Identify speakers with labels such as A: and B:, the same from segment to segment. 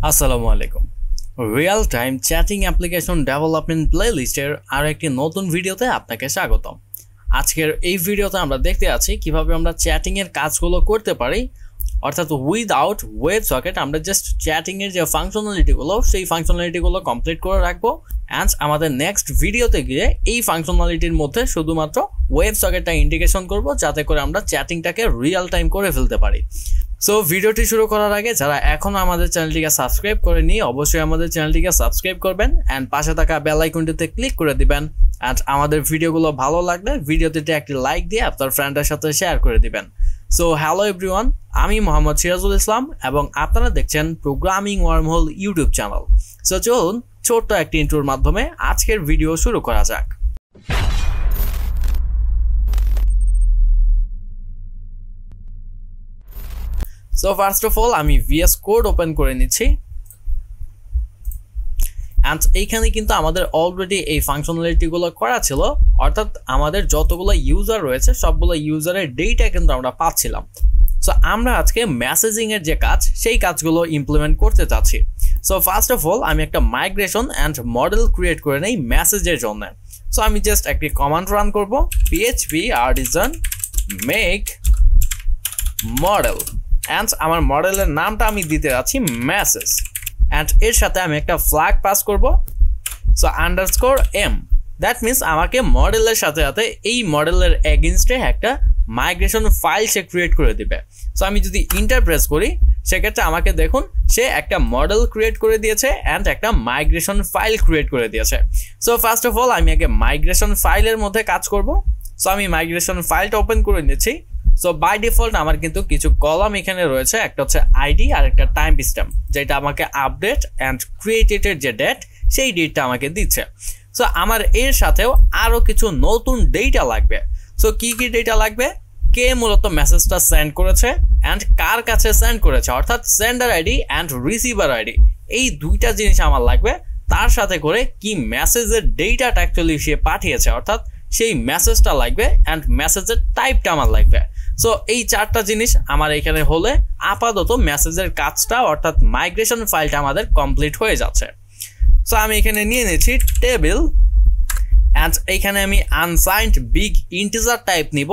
A: আসসালামু আলাইকুম। Real time chatting application development প্লেলিস্টের আর একটি নতুন ভিডিওতে আপনাকে স্বাগতম। আজকের এই ভিডিওতে আমরা দেখতে আছি কিভাবে আমরা চ্যাটিংয়ের কাজগুলো করতে পারি, অর্থাৎ উইদাউট ওয়েব সকেট আমরা জাস্ট চ্যাটিংয়ের যে ফাংশনালিটিগুলো সেই ফাংশনালিটিগুলো কমপ্লিট করে রাখবো। অ্যান্ড আমাদের নেক্সট ভিডিওতে গিয়ে এই ফাংশনালিটির মধ্যে শুধুমাত্র ওয়েব সকেটটা ইন্টিগ্রেশন করব, যাতে করে আমরা চ্যাটিংটাকে রিয়েল টাইম করে ফেলতে পারি। সো ভিডিওটি শুরু করার আগে যারা এখনও আমাদের চ্যানেলটিকে সাবস্ক্রাইব করেনি অবশ্যই আমাদের চ্যানেলটিকে সাবস্ক্রাইব করবেন অ্যান্ড পাশে থাকা বেল আইকনটিতে ক্লিক করে দিবেন। অ্যান্ড আমাদের ভিডিওগুলো ভালো লাগলে ভিডিওটিতে একটি লাইক দিয়ে আপনার ফ্রেন্ডের সাথে শেয়ার করে দিবেন। সো হ্যালো এভরিওয়ান, আমি মোহাম্মদ সিরাজুল ইসলাম এবং আপনারা দেখছেন programming wormhole YouTube channel. So চলুন ছোট্ট একটি ইন্ট্রোর মাধ্যমে আজকের ভিডিও শুরু করা যাক। সো ফার্স্ট অফ অল আমি VS কোড ওপেন করে নিচ্ছি অ্যান্ড এইখানে কিন্তু আমাদের অলরেডি এই ফাংশনালিটিগুলো করা ছিল, অর্থাৎ আমাদের যতগুলো ইউজার রয়েছে সবগুলো ইউজারের ডেটা কিন্তু আমরা পাচ্ছিলাম। সো আমরা আজকে মেসেজিংয়ের যে কাজ সেই কাজগুলো ইমপ্লিমেন্ট করতে চাচ্ছি। সো ফার্স্ট অফ অল আমি একটা মাইগ্রেশন অ্যান্ড মডেল ক্রিয়েট করে নেই মেসেজের জন্য। সো আমি জাস্ট একটি কমান্ড রান করব, PHP artisan make model and আমার মডেলের নামটা আমি দিতে যাচ্ছি মেসেজ অ্যান্ড এর সাথে আমি একটা ফ্ল্যাগ পাস করব। সো _m, দ্যাট মিনস আমাকে মডেলের সাথে সাথে এই মডেলের এগেইনস্টে একটা মাইগ্রেশন ফাইল সে ক্রিয়েট করে দিবে। সো আমি যদি ইন্টার প্রেস করি সেক্ষেত্রে আমাকে দেখুন সে একটা মডেল ক্রিয়েট করে দিয়েছে অ্যান্ড একটা মাইগ্রেশন ফাইল ক্রিয়েট করে দিয়েছে। সো ফার্স্ট অফ অল আমি আগে মাইগ্রেশন ফাইলের মধ্যে কাজ করব। সো আমি মাইগ্রেশন ফাইলটা ওপেন করে নিচ্ছি। সো বাই ডিফল্ট আমার কিন্তু কিছু কলাম এখানে রয়েছে, একটা হচ্ছে আইডি আর একটা টাইম স্ট্যাম্প, যেটা আমাকে আপডেট অ্যান্ড ক্রিয়েটেডের যে ডেট সেই ডেটটা আমাকে দিচ্ছে। সো আমার এর সাথেও আরও কিছু নতুন ডেটা লাগবে। সো কি কি ডেটা লাগবে, কে মূলত মেসেজটা সেন্ড করেছে অ্যান্ড কার কাছে সেন্ড করেছে, অর্থাৎ sender ID and receiver ID, এই দুইটা জিনিস আমার লাগবে। তার সাথে করে কি মেসেজের ডেটাটা অ্যাকচুয়ালি সে পাঠিয়েছে, অর্থাৎ সেই মেসেজটা লাগবে অ্যান্ড মেসেজের টাইপটা আমার লাগবে। সো এই চারটা জিনিস আমার এখানে হলে আপাতত মেসেজের কাজটা অর্থাৎ মাইগ্রেশন ফাইলটা আমাদের কমপ্লিট হয়ে যাচ্ছে। সো আমি এখানে নিয়ে নিচ্ছি টেবিল অ্যান্ড এইখানে আমি আনসাইন্ড বিগ ইন্টিজার টাইপ নিব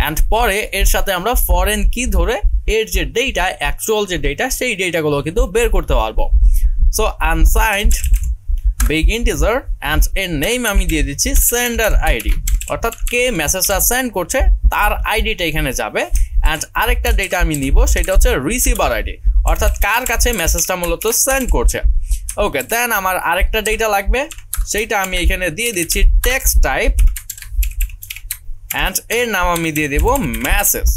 A: অ্যান্ড পরে এর সাথে আমরা ফরেন কি ধরে এর যে ডেটা অ্যাকচুয়াল যে ডেটা সেই ডেটাগুলো কিন্তু বের করতে পারবো। So unsigned big integer and এর নেম আমি দিয়ে দিচ্ছি সেন্ডার আইডি, অর্থাৎ কে মেসেজটা সেন্ড করছে তার আইডিটা এখানে যাবে। অ্যান্ড আরেকটা ডেটা আমি নিব, সেটা হচ্ছে রিসিভার আইডি, অর্থাৎ কার কাছে মেসেজটা মূলত সেন্ড করছে। ওকে, দেন আমার আরেকটা ডেটা লাগবে, সেইটা আমি এখানে দিয়ে দিচ্ছি টেক্সট টাইপ অ্যান্ড এর নাম আমি দিয়ে দিব মেসেজ।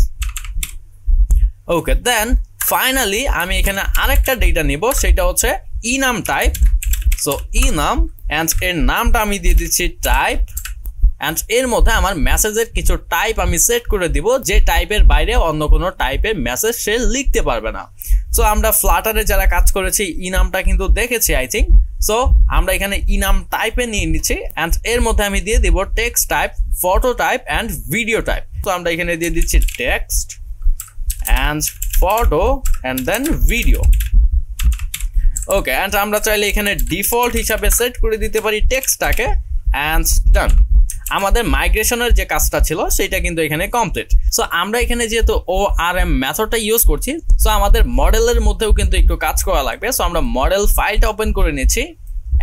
A: ওকে, দেন ফাইনালি আমি এখানে আরেকটা ডেটা নিব, সেটা হচ্ছে ইনাম টাইপ। সো ইনাম অ্যান্ড এর নামটা আমি দিয়ে দিচ্ছি টাইপ অ্যান্ড এর মধ্যে আমার মেসেজের কিছু টাইপ আমি সেট করে দিব, যে টাইপের বাইরে অন্য কোনো টাইপের মেসেজ সে লিখতে পারবে না। সো আমরা ফ্লাটারে যারা কাজ করেছি ইনামটা কিন্তু দেখেছি আই থিঙ্ক। সো আমরা এখানে ইনাম টাইপে নিয়ে নিচ্ছি অ্যান্ড এর মধ্যে আমি দিয়ে দিব text type, photo type and video type. তো আমরা এখানে দিয়ে দিচ্ছি text and photo and then video. Okay, and আমরা চাইলে এখানে ডিফল্ট হিসাবে সেট করে দিতে পারি টেক্সটটাকে অ্যান্ড ডান। আমাদের মাইগ্রেশনের যে কাজটা ছিল সেটা কিন্তু এখানে কমপ্লিট। সো আমরা এখানে যেহেতু ORM মেথডটা ইউজ করছি, সো আমাদের মডেলের মধ্যেও কিন্তু একটু কাজ করা লাগবে। সো আমরা মডেল ফাইলটা ওপেন করে নিচ্ছি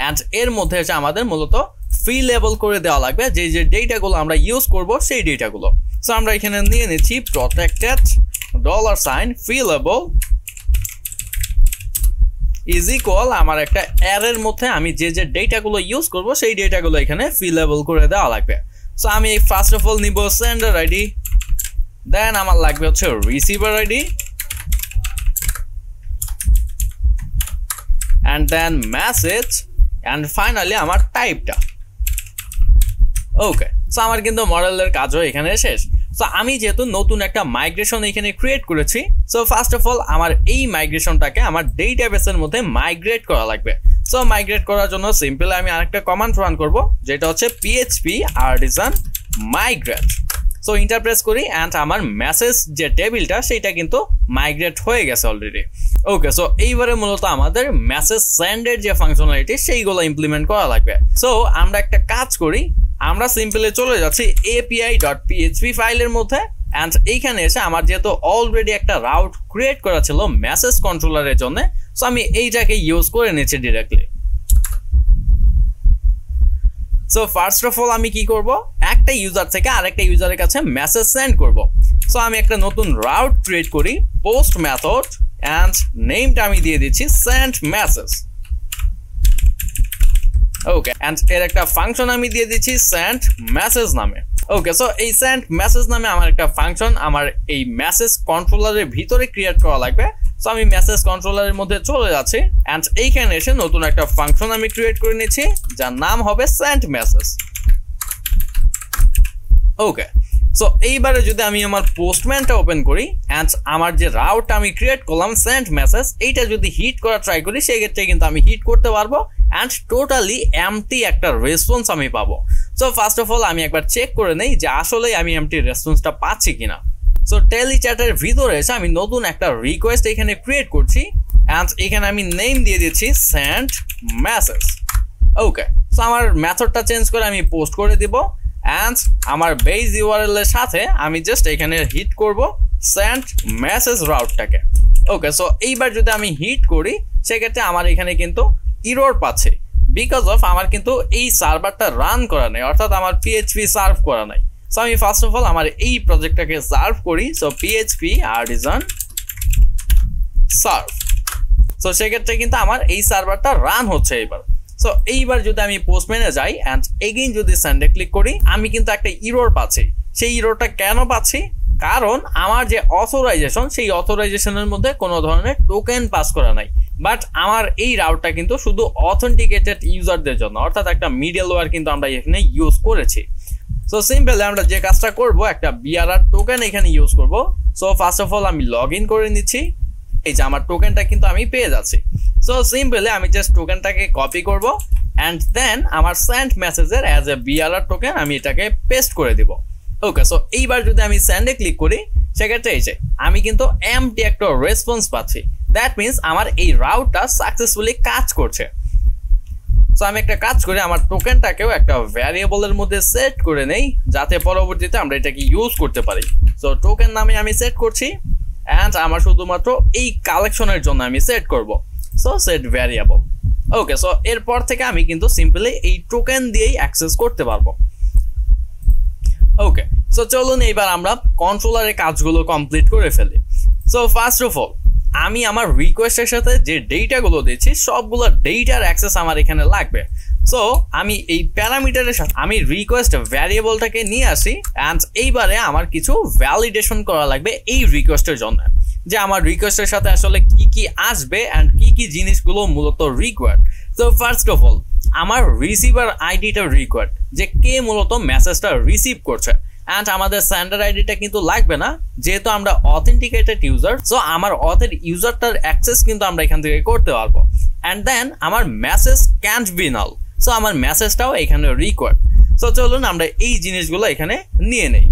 A: অ্যান্ড এর মধ্যে হচ্ছে আমাদের মূলত ফি লেবেল করে দেওয়া লাগবে, যে যে ডেটাগুলো আমরা ইউজ করব সেই ডেটাগুলো। সো আমরা এখানে নিয়ে নিচ্ছি protected $fee label is equal আমার একটা অ্যারের মধ্যে আমি যে যে ডেটাগুলো ইউজ করব সেই ডেটাগুলো এখানে ফি লেবেল করে দেওয়া লাগবে। সো আমি ফার্স্ট অফ অল নিব সেন্ডার আইডি, দেন আমার লাগবে হচ্ছে receiver ID and then message and finally আমার টাইপটা। ওকে, সো আমার কিন্তু মডেলের কাজও এখানে শেষ। সো আমি যেহেতু নতুন একটা মাইগ্রেশন এখানে ক্রিয়েট করেছি, সো ফার্স্ট অফ অল আমার এই মাইগ্রেশনটাকে আমার ডেটাবেসের মধ্যে মাইগ্রেট করা লাগবে। সো মাইগ্রেট করার জন্য সিম্পল আমি আরেকটা কমান্ড রান করব, যেটা হচ্ছে PHP artisan migrate so inter press করি অ্যান্ড আমার মেসেজ যে টেবিলটা সেটা কিন্তু মাইগ্রেট হয়ে গেছে অলরেডি। ওকে, সো এইবারে মূলত আমাদের মেসেজ সেন্ডের যে ফাংশনালিটি সেইগুলো ইমপ্লিমেন্ট করা লাগবে। সো আমরা একটা কাজ করি, আমরা সিম্পলি চলে যাচ্ছি api.php ফাইলের মধ্যে অ্যান্ড এইখানে এসে আমার যেহেতু অলরেডি একটা রাউট ক্রিয়েট করা ছিল মেসেজ কন্ট্রোলারের জন্য, সো আমি এইটাকে ইউজ করে নিচ্ছি directly. So first of all আমি কি করব, একটা ইউজার থেকে আরেকটা ইউজারের কাছে মেসেজ সেন্ড করব। সো আমি একটা নতুন রাউট ক্রিয়েট করি, পোস্ট মেথড অ্যান্ড নেমটা আমি দিয়ে দিচ্ছি সেন্ড মেসেজ। ওকে, অ্যান্ড এর একটা ফাংশন আমি দিয়ে দিচ্ছি সেন্ড মেসেজ নামে। ওকে, সো এই সেন্ড মেসেজ নামে আমার একটা ফাংশন আমার এই মেসেজ কন্ট্রোলারের ভিতরে ক্রিয়েট করা লাগবে। সো আমি মেসেজ কন্ট্রোলারের মধ্যে চলে যাচ্ছি অ্যান্ড এইখানে এসে নতুন একটা ফাংশন আমি ক্রিয়েট করে নিচ্ছি যার নাম হবে সেন্ড মেসেজ। ওকে, সো এইবারে যদি আমি আমার পোস্টম্যানটা ওপেন করি অ্যান্ড আমার যে রাউটটা আমি ক্রিয়েট করলাম সেন্ড মেসেজ, এইটা যদি হিট করা ট্রাই করি সেক্ষেত্রে কিন্তু আমি হিট করতে পারবো অ্যান্ড টোটালি এমটি একটা রেসপন্স আমি পাবো। সো ফার্স্ট অফ অল আমি একবার চেক করে নেই যে আসলে আমি এমটি রেসপন্সটা পাচ্ছি কিনা। সো টেলিচ্যাটের ভিতরে এসে আমি নতুন একটা রিকোয়েস্ট এখানে ক্রিয়েট করছি অ্যান্ড এখানে আমি নেম দিয়ে দিচ্ছি সেন্ড মেসেজ। ওকে, সো আমার মেথডটা চেঞ্জ করে আমি পোস্ট করে দিব অ্যান্ড আমার বেস ইউআরএল এর সাথে আমি জাস্ট এখানে হিট করব সেন্ড মেসেজ রাউটটাকে। ওকে, সো এইবার যদি আমি হিট করি সেক্ষেত্রে আমার এখানে কিন্তু ইরর পাচ্ছে বিকজ অফ আমার কিন্তু এই সার্ভারটা রান করা নাই, অর্থাৎ আমার পিএইচপি সার্ভ করা নাই। সো আমি ফার্স্ট অফ অল আমার এই প্রজেক্টটাকে সার্ভ করি। So PHP Artisan serve. So সেক্ষেত্রে কিন্তু আমার এই সার্ভারটা রান হচ্ছে এবার। সো এইবার যদি আমি পোস্টম্যানে যাই অ্যান্ড এগেইন যদি সেন্ডে ক্লিক করি আমি কিন্তু একটা ইরর পাচ্ছি। সেই ইররটা কেন পাচ্ছি, কারণ আমার যে অথরাইজেশন সেই অথরাইজেশনের মধ্যে কোনো ধরনের টোকেন পাস করা নাই। বাট আমার এই রাউটটা কিন্তু শুধু অথেন্টিকেটেড ইউজারদের জন্য, অর্থাৎ একটা মিডলওয়্যার কিন্তু আমরা এখানে ইউজ করেছি। সো সিম্পলি আমরা যে কাজটা করব, একটা বিআরআর টোকেন এখানে ইউজ করব। সো ফার্স্ট অফ অল আমি লগ ইন করে নিচ্ছি, এই যে আমার টোকেনটা কিন্তু আমি পেয়ে যাচ্ছি। সো সিম্পলি আমি জাস্ট টোকেনটাকে কপি করব অ্যান্ড দেন আমার সেন্ড মেসেজের অ্যাজ এ বিআরআর টোকেন আমি এটাকে পেস্ট করে দিব। ওকে, সো এইবার যদি আমি সেন্ডে ক্লিক করি সেক্ষেত্রে এই যে আমি কিন্তু এমটি একটা রেসপন্স পাচ্ছি। দ্যাট মিনস আমার এই রাউটটা সাকসেসফুলি কাজ করছে। সো আমি একটা কাজ করি, আমার টোকেনটাকেও একটা ভ্যারিয়েবলের মধ্যে সেট করে নেই যাতে পরবর্তীতে আমরা এটাকে ইউজ করতে পারি। সো টোকেন নামে আমি সেট করছি অ্যান্ড আমার শুধুমাত্র এই কালেকশনের জন্য আমি সেট করব। So set variable. Okay, so এরপর থেকে আমি কিন্তু সিম্পলি এই টোকেন দিয়েই অ্যাক্সেস করতে পারবো। ওকে, সো চলুন এইবার আমরা কন্ট্রোলারের কাজগুলো কমপ্লিট করে ফেলি। সো ফার্স্ট অফ অল আমি আমার রিকোয়েস্টের সাথে যে ডেটাগুলো দিচ্ছি সবগুলো ডেটার অ্যাক্সেস আমার এখানে লাগবে। সো আমি এই প্যারামিটারের সাথে আমি রিকোয়েস্ট ভ্যারিয়েবলটাকে নিয়ে আসি অ্যান্ড এইবারে আমার কিছু ভ্যালিডেশন করা লাগবে এই রিকোয়েস্টের জন্য, যে আমার রিকোয়েস্টের সাথে আসলে কি কি আসবে অ্যান্ড কি কি জিনিসগুলো মূলত required. So first of all আমার রিসিভার আইডিটা রিকোয়ার্ড, যে কে মূলত মেসেজটা রিসিভ করছে। অ্যান্ড আমাদের সেন্ডার আইডিটা কিন্তু লাগবে না যেহেতু আমরা অথেন্টিকেটেড ইউজার। সো আমার অথের ইউজারটার অ্যাক্সেস কিন্তু আমরা এখান থেকে করতে পারবো। অ্যান্ড দেন আমার message can't B null, so আমার মেসেজটাও এখানে রিকোয়ার্ড। সো চলুন আমরা এই জিনিসগুলো এখানে নিয়ে নেই।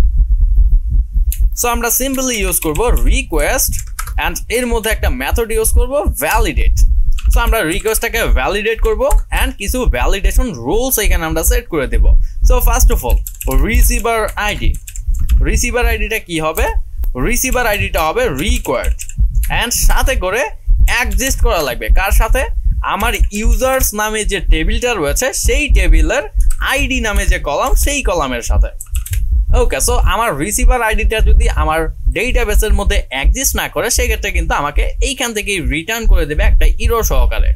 A: সো আমরা সিম্পলি ইউজ করব রিকোয়েস্ট অ্যান্ড এর মধ্যে একটা মেথড ইউজ করব ভ্যালিডেট। সো আমরা রিকোয়েস্টটাকে ভ্যালিডেট করব অ্যান্ড কিছু ভ্যালিডেশন রুলস এখানে আমরা সেট করে দেব। So first of all receiver ID, receiver আইডিটা কি হবে, রিসিভার আইডিটা হবে রিকোয়ার্ড অ্যান্ড সাথে করে এক্সিস্ট করা লাগবে কার সাথে, আমার ইউজার্স নামে যে টেবিলটা রয়েছে সেই টেবিলের আইডি নামে যে কলাম সেই কলামের সাথে। ওকে, সো আমার রিসিভার আইডিটা যদি আমার ডেটাবেসের মধ্যে এক্সিস্ট না করে সেক্ষেত্রে কিন্তু আমাকে এইখান থেকেই রিটার্ন করে দেবে একটা ইরর সহকারে।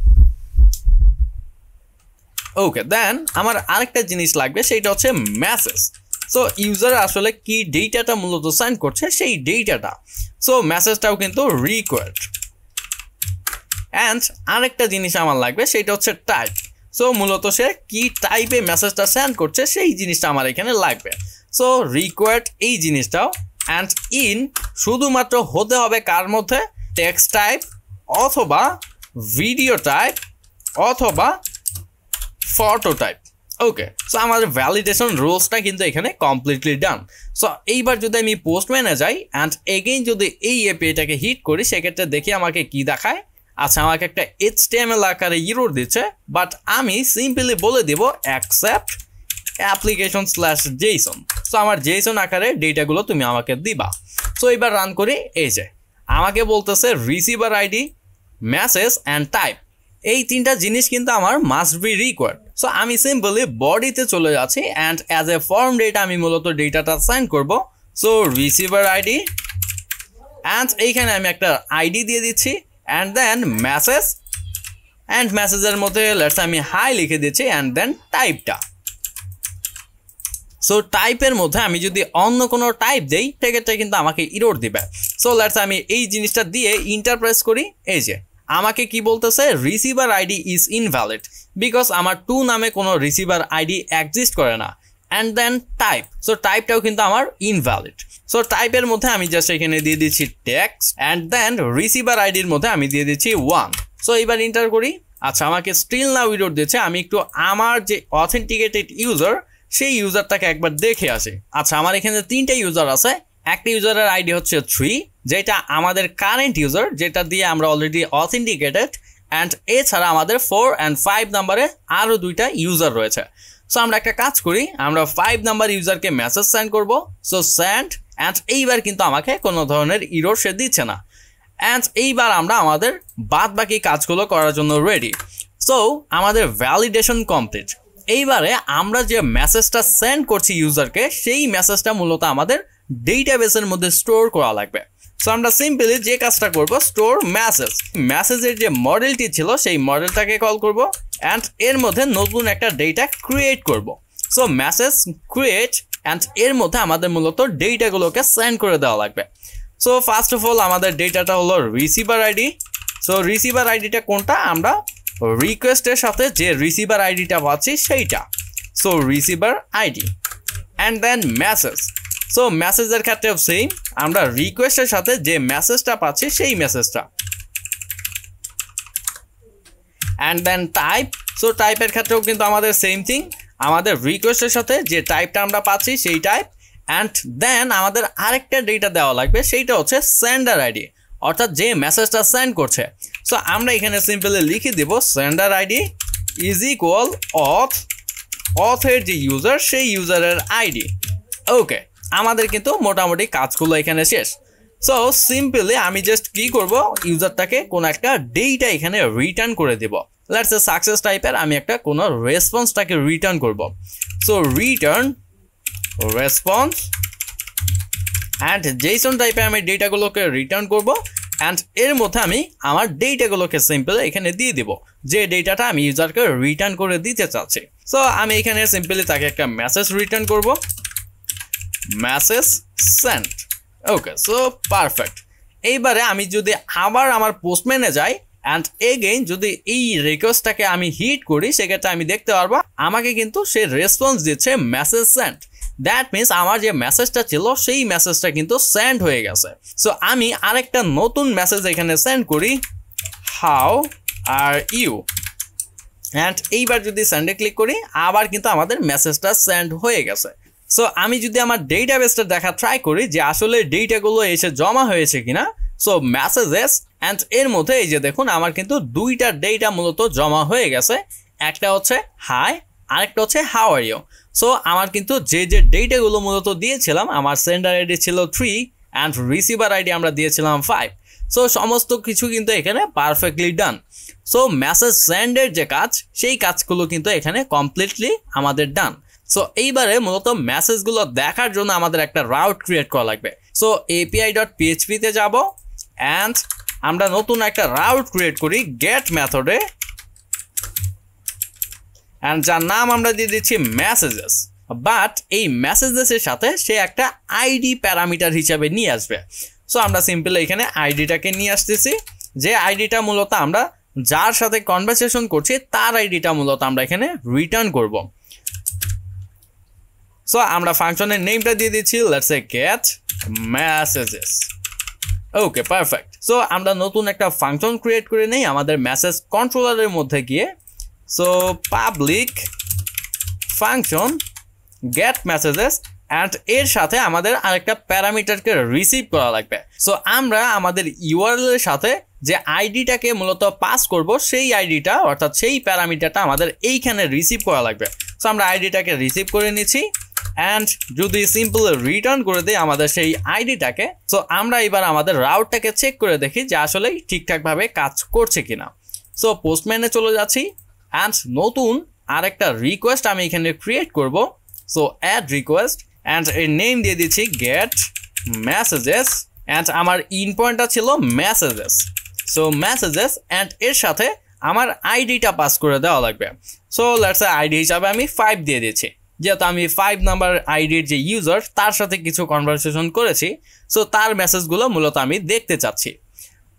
A: ওকে, দেন আমার আরেকটা জিনিস লাগবে, সেইটা হচ্ছে মেসেজ। সো ইউজার আসলে কি ডেটাটা মূলত সেন্ড করছে সেই ডেটাটা। সো মেসেজটাও কিন্তু রিকোয়ার্ড। অ্যান্ড আরেকটা জিনিস আমার লাগবে সেইটা হচ্ছে টাইপ। সো মূলত সে কি টাইপে মেসেজটা সেন্ড করছে সেই জিনিসটা আমার এখানে লাগবে। সো রিকোয়ার্ড এই জিনিসটাও অ্যান্ড ইন শুধুমাত্র হতে হবে কার মধ্যে, টেক্সট টাইপ অথবা ভিডিও টাইপ অথবা ফটো টাইপ। ওকে, সো আমাদের ভ্যালিডেশন রুলসটা কিন্তু এখানে কমপ্লিটলি ডান। সো এইবার যদি আমি পোস্টম্যানে যাই অ্যান্ড এগেইন যদি এই এপিআইটাকে হিট করি, সেক্ষেত্রে দেখি আমাকে কি দেখায়। আচ্ছা, আমাকে একটা HTML আকারে ইরর দিচ্ছে, বাট আমি সিম্পলি বলে দিব অ্যাকসেপ্ট application/json। সো আমার জেসন আকারে ডেটাগুলো তুমি আমাকে দিবা। সো এবার রান করি। এই যে আমাকে বলতেছে receiver ID, message and type, এই তিনটা জিনিস কিন্তু আমার মাস্ট বি রিকোয়ার্ড। সো আমি সিম্পলি বডিতে চলে যাচ্ছি and as a form data আমি মূলত ডেটাটা সাইন করব। সো রিসিভার আইডি অ্যান্ড এইখানে আমি একটা আইডি দিয়ে দিচ্ছি অ্যান্ড দেন মেসেজ, অ্যান্ড মেসেজের মধ্যে লেটস আমি হাই লিখে দিচ্ছি অ্যান্ড দেন টাইপটা। সো টাইপের মধ্যে আমি যদি অন্য কোনো টাইপ দেই সেক্ষেত্রে কিন্তু আমাকে ইরর দিবে। সো লেটস আমি এই জিনিসটা দিয়ে ইন্টারপ্রেস করি। এই যে আমাকে কি বলতেছে, receiver ID is invalid because আমার টু নামে কোনো রিসিভার আইডি এক্সিস্ট করে না। অ্যান্ড দেন টাইপ, সো টাইপটাও কিন্তু আমার ইনভ্যালিড। সো টাইপের মধ্যে আমি জাস্ট এখানে দিয়ে দিচ্ছি টেক্সট অ্যান্ড দেন রিসিভার আইডির মধ্যে আমি দিয়ে দিচ্ছি 1। সো এবার ইন্টার করি। আচ্ছা, আমাকে স্টিল নাও ইরর দিচ্ছে। আমি একটু আমার যে অথেন্টিকেটেড ইউজার সেই ইউজারটাকে একবার দেখে আসি। আচ্ছা, আমার এখানে 3টে ইউজার আছে। একটা ইউজারের আইডি হচ্ছে 3, যেটা আমাদের কারেন্ট ইউজার, যেটা দিয়ে আমরা অলরেডি অথেন্টিকেটেড, অ্যান্ড এছাড়া আমাদের 4 and 5 নাম্বারে আরও 2টা ইউজার রয়েছে। সো আমরা একটা কাজ করি, আমরা 5 নাম্বার ইউজারকে মেসেজ সেন্ড করব। সো সেন্ড, অ্যান্ড এইবার কিন্তু আমাকে কোনো ধরনের ইরর সে দিচ্ছে না। অ্যান্ড এইবার আমরা আমাদের বাদ বাকি কাজগুলো করার জন্য রেডি। সো আমাদের ভ্যালিডেশন কমপ্লিট। এইবারে আমরা যে মেসেজটা সেন্ড করছি ইউজারকে, সেই মেসেজটা মূলত আমাদের ডেটাবেসের মধ্যে স্টোর করা লাগবে। সো আমরা সিম্পলি যে কাজটা করব, স্টোর মেসেজ, মেসেজের যে মডেলটি ছিল সেই মডেলটাকে কল করব অ্যান্ড এর মধ্যে নতুন একটা ডেটা ক্রিয়েট করব। সো মেসেজ ক্রিয়েট, অ্যান্ড এর মধ্যে আমাদের মূলত ডেটাগুলোকে সেন্ড করে দেওয়া লাগবে। সো ফার্স্ট অফ অল আমাদের ডেটাটা হলো রিসিভার আইডি। সো রিসিভার আইডিটা কোনটা, আমরা রিকোয়েস্টের সাথে যে রিসিভার আইডিটা পাচ্ছি সেইটা। So receiver ID and then message. So মেসেজের ক্ষেত্রেও সেম, আমরা রিকোয়েস্টের সাথে যে মেসেজটা পাচ্ছি সেই মেসেজটা। And then type. সো টাইপের ক্ষেত্রেও কিন্তু আমাদের সেম থিং, আমাদের রিকোয়েস্টের সাথে যে টাইপটা আমরা পাচ্ছি সেই টাইপ। অ্যান্ড দেন আমাদের আরেকটা ডেটা দেওয়া লাগবে, সেইটা হচ্ছে সেন্ডার আইডি, অর্থাৎ যে মেসেজটা সেন্ড করছে। সো আমরা এখানে সিম্পলি লিখে দিব সেন্ডার আইডি ইজ ইকুয়াল অথের যে ইউজার সেই ইউজারের আইডি। ওকে, আমাদের কিন্তু মোটামুটি কাজগুলো এখানে শেষ। সো সিম্পলি আমি জাস্ট কি করব, ইউজারটাকে কোনো একটা ডেটা এখানে রিটার্ন করে দিব। লেটস সে সাকসেস টাইপের আমি একটা কোনো রেসপন্সটাকে রিটার্ন করব। So return response, and Jason টাইপে আমি ডেটাগুলোকে রিটার্ন করব। অ্যান্ড এর মধ্যে আমি আমার ডেটাগুলোকে সিম্পল এখানে দিয়ে দিব, যে ডেটাটা আমি ইউজারকে রিটার্ন করে দিতে চাচ্ছি। সো আমি এখানে সিম্পলি তাকে একটা মেসেজ রিটার্ন করব, মেসেজ সেন্ড। ওকে, সো পারফেক্ট। এইবারে আমি যদি আবার আমার পোস্টম্যানে যাই অ্যান্ড এগেইন যদি এই রিকোয়েস্টটাকে আমি হিট করি, সেক্ষেত্রে আমি দেখতে পারবো আমাকে কিন্তু সে রেসপন্স দিচ্ছে মেসেজ সেন্ড। দ্যাট মিনস আমার যে মেসেজটা ছিল সেই মেসেজটা কিন্তু সেন্ড হয়ে গেছে। সো আমি আরেকটা নতুন মেসেজ এখানে সেন্ড করি, হাউ আর ইউ, অ্যান্ড এইবার যদি সেন্ডে ক্লিক করি আবার কিন্তু আমাদের মেসেজটা সেন্ড হয়ে গেছে। সো আমি যদি আমার ডেটাবেসটা দেখা ট্রাই করি যে আসলে ডেটাগুলো এসে জমা হয়েছে কিনা, সো মেসেজেস, অ্যান্ড এর মধ্যে এই যে দেখুন আমার কিন্তু 2টা ডেটা মূলত জমা হয়ে গেছে। একটা হচ্ছে হাই, আরেকটা হচ্ছে হাউ আর ইউ। সো আমার কিন্তু যে ডেটাগুলো মূলত দিয়েছিলাম, আমার সেন্ডার আইডি ছিল 3 অ্যান্ড রিসিভার আইডি আমরা দিয়েছিলাম 5। সো সমস্ত কিছু কিন্তু এখানে পারফেক্টলি ডান। সো মেসেজ সেন্ডের যে কাজ, সেই কাজগুলো কিন্তু এখানে কমপ্লিটলি আমাদের ডান। সো এইবারে মূলত মেসেজগুলো দেখার জন্য আমাদের একটা রাউট ক্রিয়েট করা লাগবে। সো api.php তে যাব অ্যান্ড আমরা নতুন একটা রাউট ক্রিয়েট করি গেট মেথডে, অ্যান্ড যার নাম আমরা দিয়ে দিচ্ছি মেসেজেস। বাট এই মেসেজেসের সাথে সে একটা আইডি প্যারামিটার হিসাবে নিয়ে আসবে। সো আমরা সিম্পলি এখানে আইডিটাকে নিয়ে আসতেছি, যে আইডিটা মূলত আমরা যার সাথে কনভারসেশন করছি তার আইডিটা মূলত আমরা এখানে রিটার্ন করব। সো আমরা ফাংশনের নেমটা দিয়ে দিচ্ছি, let's say get messages. Okay, perfect. So আমরা নতুন একটা ফাংশন ক্রিয়েট করে নেই আমাদের মেসেজ কন্ট্রোলারের মধ্যে গিয়ে। So public function gate messages and এর সাথে আমাদের আরেকটা প্যারামিটারকে রিসিভ করা লাগবে। সো আমরা আমাদের ইউআরএল এর সাথে যে আইডিটাকে মূলত পাস করব সেই আইডিটা অর্থাৎ সেই প্যারামিটারটা আমাদের এইখানে রিসিভ করা লাগবে। সো আমরা আইডিটাকে রিসিভ করে নিচ্ছি অ্যান্ড যদি সিম্পল রিটার্ন করে দিই আমাদের সেই আইডিটাকে, সো আমরা এবার আমাদের রাউটটাকে চেক করে দেখি যে আসলে ঠিকঠাকভাবে কাজ করছে কিনা। সো পোস্টম্যানে চলে যাচ্ছি অ্যান্ড নতুন আরেকটা রিকোয়েস্ট আমি এখানে ক্রিয়েট করব। সো অ্যাড রিকোয়েস্ট অ্যান্ড এর নেম দিয়ে দিচ্ছি গেট মেসেজেস অ্যান্ড আমার ইন পয়েন্টটা ছিল মেসেজেস। সো মেসেজেস অ্যান্ড এর সাথে আমার আইডিটা পাস করে দেওয়া লাগবে। সো লেটস সে আইডি হিসাবে আমি 5 দিয়ে দিচ্ছি, যেহেতু আমি 5 নাম্বার আইডির যে ইউজার তার সাথে কিছু কনভারসেশন করেছি। সো তার মেসেজগুলো মূলত আমি দেখতে চাচ্ছি।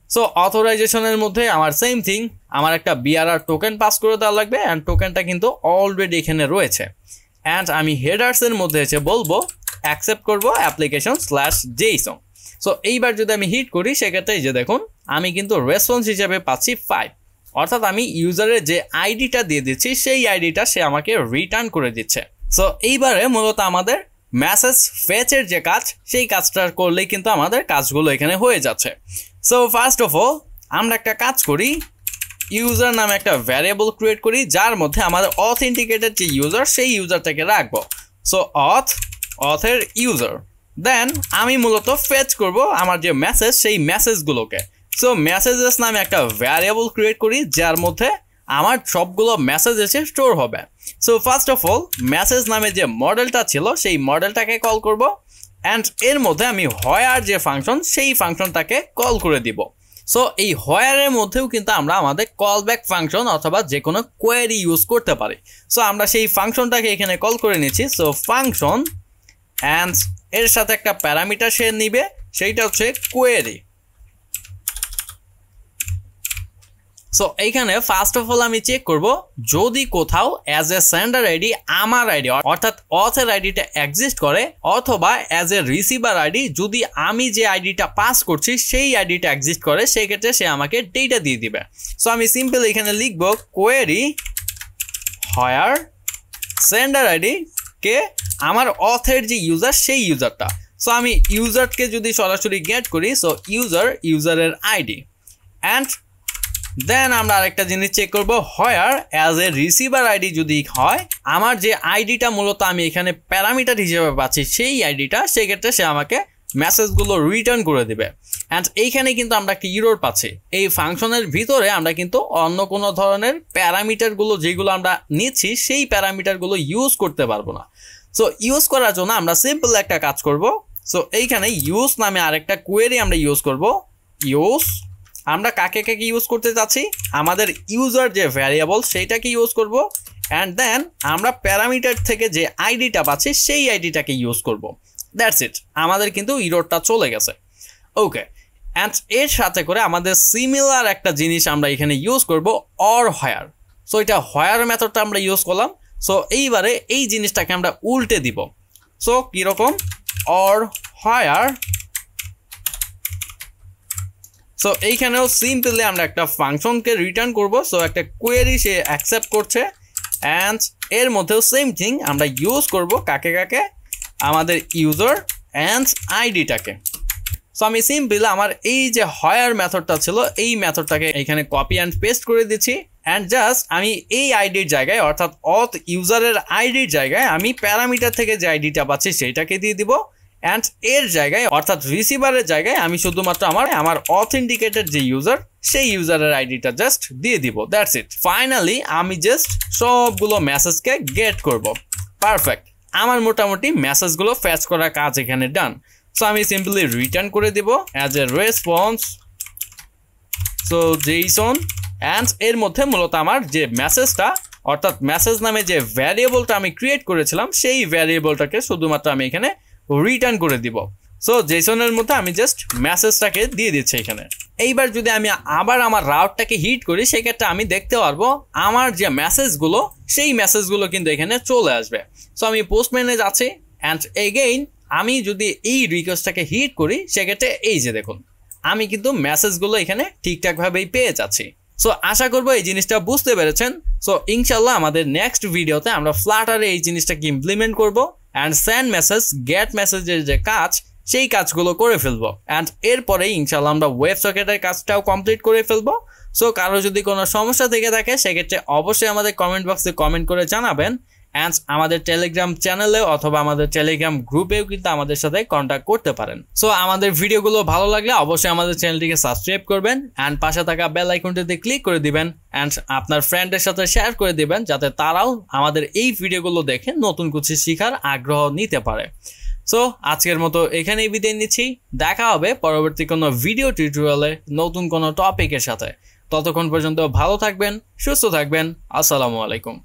A: সো অথরাইজেশনের মধ্যে আমার সেম থিং, আমার একটা বিআরআর টোকেন পাস করে দেওয়া লাগবে অ্যান্ড টোকেনটা কিন্তু অলরেডি এখানে রয়েছে। অ্যান্ড আমি হেডার্সের মধ্যে এসে বলবো অ্যাকসেপ্ট করব অ্যাপ্লিকেশন/জেসন। সো এইবার যদি আমি হিট করি সেক্ষেত্রে এই যে দেখুন আমি কিন্তু রেসপন্স হিসেবে পাচ্ছি 5, অর্থাৎ আমি ইউজারের যে আইডিটা দিয়ে দিচ্ছি সেই আইডিটা সে আমাকে রিটার্ন করে দিচ্ছে। সো এইবারে মূলত আমাদের মেসেজ ফেচের যে কাজ সেই কাজটা করলেই কিন্তু আমাদের কাজগুলো এখানে হয়ে যাচ্ছে। সো ফার্স্ট অফ অল আমরা একটা কাজ করি, ইউজার নামে একটা ভ্যারিয়েবল ক্রিয়েট করি যার মধ্যে আমাদের অথেন্টিকেটেড যে ইউজার সেই ইউজারটাকে রাখবো। সো অথের ইউজার, দেন আমি মূলত ফেচ করব আমার যে মেসেজ সেই মেসেজগুলোকে। সো মেসেজেস নামে একটা ভ্যারিয়েবল ক্রিয়েট করি যার মধ্যে আমার সবগুলো মেসেজ এসে স্টোর হবে। So first of all message নামে যে মডেলটা ছিল সেই মডেলটাকে কল করব অ্যান্ড এর মধ্যে আমি হোয়ার যে ফাংশন সেই ফাংশনটাকে কল করে দিব। সো এই হোয়ারের মধ্যেও কিন্তু আমরা আমাদের কল ব্যাক ফাংশন অথবা যে কোনো কোয়েরি ইউজ করতে পারি। সো আমরা সেই ফাংশনটাকে এখানে কল করে নিচ্ছি। সো ফাংশন অ্যান্ড এর সাথে একটা প্যারামিটার সে নিবে, সেইটা হচ্ছে কোয়েরি। সো এইখানে ফার্স্ট অফ অল আমি চেক করব যদি কোথাও অ্যাজ এ সেন্ডার আইডি আমার আইডি অর্থাৎ অথের আইডিটা এক্সিস্ট করে অথবা অ্যাজ এ রিসিভার আইডি যদি আমি যে আইডিটা পাস করছি সেই আইডিটা এক্সিস্ট করে, সেই ক্ষেত্রে সে আমাকে ডেটা দিয়ে দিবে। সো আমি সিম্পল এখানে লিখব কোয়েরি হোয়ার সেন্ডার আইডি কে আমার অথের যে ইউজার সেই ইউজারটা। সো আমি ইউজারকে যদি সরাসরি গেট করি, সো ইউজারের আইডি অ্যান্ড দেন আমরা আরেকটা জিনিস চেক করব হোয়ার অ্যাজ এ রিসিভার আইডি যদি হয় আমার যে আইডিটা মূলত আমি এখানে প্যারামিটার হিসেবে পাচ্ছি সেই আইডিটা, সেক্ষেত্রে সে আমাকে মেসেজগুলো রিটার্ন করে দেবে। অ্যান্ড এইখানে কিন্তু আমরা একটা ইরর পাচ্ছি, এই ফাংশনের ভিতরে আমরা কিন্তু অন্য কোনো ধরনের প্যারামিটারগুলো যেগুলো আমরা নিচ্ছি সেই প্যারামিটারগুলো ইউজ করতে পারবো না। সো ইউজ করার জন্য আমরা সিম্পল একটা কাজ করব। সো এইখানে ইউজ নামে আরেকটা কোয়েরি আমরা ইউজ করব। ইউজ আমরা কাকে কাকে ইউজ করতে চাচ্ছি, আমাদের ইউজার যে ভ্যারিয়েবল সেইটাকে ইউজ করব অ্যান্ড দেন আমরা প্যারামিটার থেকে যে আইডিটা পাচ্ছি সেই আইডিটাকে ইউজ করব। দ্যাটস ইট, আমাদের কিন্তু ইররটা চলে গেছে। ওকে, অ্যান্ড এর সাথে করে আমাদের সিমিলার একটা জিনিস আমরা এখানে ইউজ করব অর হোয়ার। সো এটা হোয়ার মেথডটা আমরা ইউজ করলাম। সো এইবারে এই জিনিসটাকে আমরা উল্টে দিব। সো কীরকম, অর হোয়ার। সো এইখানেও সিম্পলি আমরা একটা ফাংশনকে রিটার্ন করব। সো একটা কোয়েরি সে অ্যাকসেপ্ট করছে অ্যান্ড এর মধ্যেও সেম থিং আমরা ইউজ করব কাকে কাকে, আমাদের ইউজার অ্যান্ড আইডিটাকে। সো আমি সিম্পলি আমার এই যে হোয়ার মেথডটা ছিল এই মেথডটাকে এখানে কপি অ্যান্ড পেস্ট করে দিচ্ছি অ্যান্ড জাস্ট আমি এই আইডির জায়গায় অর্থাৎ অথ ইউজারের আইডির জায়গায় আমি প্যারামিটার থেকে যে আইডিটা পাচ্ছি সেইটাকে দিয়ে দিব অ্যান্ড এর জায়গায় অর্থাৎ রিসিভারের জায়গায় আমি শুধুমাত্র আমার অথেন্টিকেটেড যে ইউজার সেই ইউজারের আইডিটা জাস্ট দিয়ে দিব। That's it. ফাইনালি আমি জাস্ট সবগুলো মেসেজকে গেট করব। পারফেক্ট, আমার মোটামুটি মেসেজগুলো ফ্যাচ করার কাজ এখানে ডান। সো আমি সিম্পলি রিটার্ন করে দিব as a response so Jason and এর মধ্যে মূলত আমার যে মেসেজটা অর্থাৎ মেসেজ নামে যে ভ্যারিয়েবলটা আমি ক্রিয়েট করেছিলাম সেই ভ্যারিয়েবলটাকে শুধুমাত্র আমি এখানে রিটার্ন করে দিব। সো জেসনের মধ্যে আমি জাস্ট মেসেজটাকে দিয়ে দিচ্ছি এখানে। এইবার যদি আমি আবার আমার রাউটটাকে হিট করি সেক্ষেত্রে আমি দেখতে পারবো আমার যে মেসেজগুলো সেই মেসেজগুলো কিন্তু এখানে চলে আসবে। সো আমি পোস্টম্যানে যাচ্ছি অ্যান্ড এগেইন আমি যদি এই রিকোয়েস্টটাকে হিট করি সেক্ষেত্রে এই যে দেখুন আমি কিন্তু মেসেজগুলো এখানে ঠিকঠাকভাবেই পেয়ে যাচ্ছি। সো আশা করবো এই জিনিসটা বুঝতে পেরেছেন। সো ইনশাল্লাহ আমাদের নেক্সট ভিডিওতে আমরা ফ্লাটারে এই জিনিসটাকে ইমপ্লিমেন্ট করবো অ্যান্ড সেন্ড মেসেজ গেট মেসেজের যে কাজ সেই কাজগুলো করে ফেলবো অ্যান্ড এরপরে ইনশাল্লাহ আমরা ওয়েব সকেটের কাজটাও কমপ্লিট করে ফেলবো। সো কারো যদি কোনো সমস্যা থেকে থাকে সেক্ষেত্রে অবশ্যই আমাদের কমেন্ট বক্সে কমেন্ট করে জানাবেন অ্যান্ড আমাদের টেলিগ্রাম চ্যানেলেও অথবা আমাদের টেলিগ্রাম গ্রুপেও কিন্তু আমাদের সাথে কন্ট্যাক্ট করতে পারেন। সো আমাদের ভিডিওগুলো ভালো লাগলে অবশ্যই আমাদের চ্যানেলটিকে সাবস্ক্রাইব করবেন অ্যান্ড পাশে থাকা বেল আইকনটিতে ক্লিক করে দিবেন অ্যান্ড আপনার ফ্রেন্ডের সাথে শেয়ার করে দিবেন যাতে তারাও আমাদের এই ভিডিওগুলো দেখে নতুন কিছু শেখার আগ্রহ নিতে পারে। সো আজকের মতো এখানেই বিদায় নিচ্ছি। দেখা হবে পরবর্তী কোনো ভিডিও টিউটোরিয়ালে নতুন কোনো টপিকের সাথে। ততক্ষণ পর্যন্ত ভালো থাকবেন, সুস্থ থাকবেন। আসসালামু আলাইকুম।